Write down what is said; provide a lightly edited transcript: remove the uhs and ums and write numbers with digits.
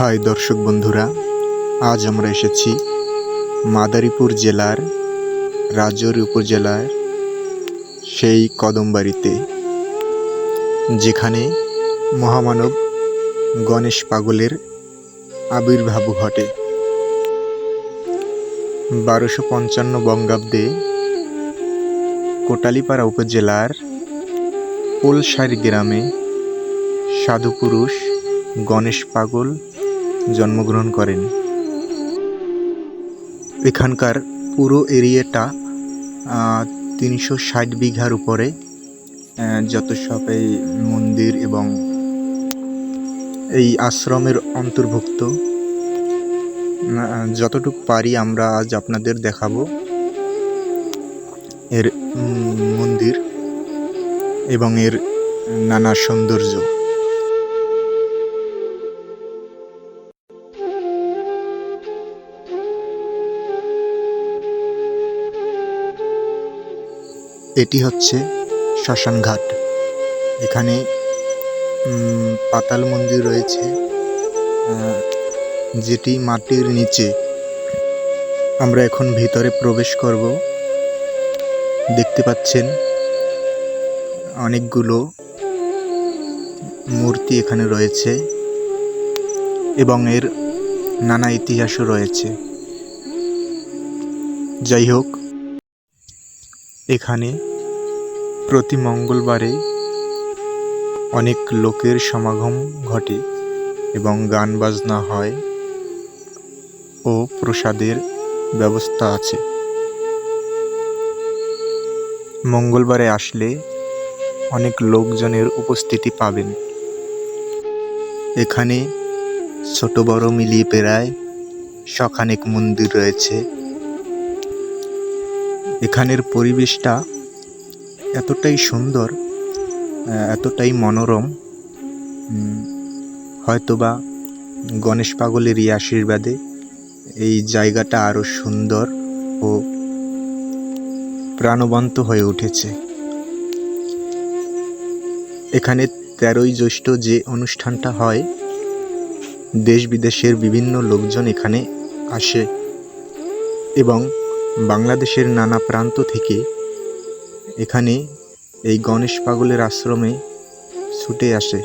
High দর্শক বন্ধুরা, আজ আমরা এসেছি মাদারীপুর জেলার রাজৌরি উপজেলার সেই কদমবাড়িতে, যেখানে মহামানব গণেশ পাগলের আবির্ভাব ঘটে। 1255 বঙ্গাব্দে কোটালীপাড়া উপজেলার পোলসারি গ্রামে সাধুপুরুষ গণেশ পাগল জন্মগ্রহণ করেন। এখানকার পুরো এরিয়াটা 360 বিঘার উপরে, যত সব এই মন্দির এবং এই আশ্রমের অন্তর্ভুক্ত। যতটুকু পারি আমরা আজ আপনাদের দেখাবো এর মন্দির এবং এর নানা সৌন্দর্য। এটি হচ্ছে শ্মশান ঘাট। এখানে পাতাল মন্দির রয়েছে, যেটি মাটির নিচে। আমরা এখন ভিতরে প্রবেশ করব। দেখতে পাচ্ছেন অনেকগুলো মূর্তি এখানে রয়েছে এবং এর নানা ইতিহাসও রয়েছে। যাই হোক, এখানে প্রতি মঙ্গলবারে অনেক লোকের সমাগম ঘটে এবং গান বাজনা হয় ও প্রসাদের ব্যবস্থা আছে। মঙ্গলবারে আসলে অনেক লোকজনের উপস্থিতি পাবেন। এখানে ছোট বড় মিলিয়ে প্রায় শখানেক মন্দির রয়েছে। এখানের পরিবেশটা এতটাই সুন্দর, এতটাই মনোরম, হয়তোবা গণেশ পাগলের এই আশীর্বাদে এই জায়গাটা আরো সুন্দর ও প্রাণবন্ত হয়ে উঠেছে। এখানে 13ই জ্যৈষ্ঠ যে অনুষ্ঠানটা হয়, দেশ বিদেশের বিভিন্ন লোকজন এখানে আসে এবং বাংলাদেশের নানা প্রান্ত থেকে এখানে এই গণেশ পাগলের আশ্রমে ছুটে আসে।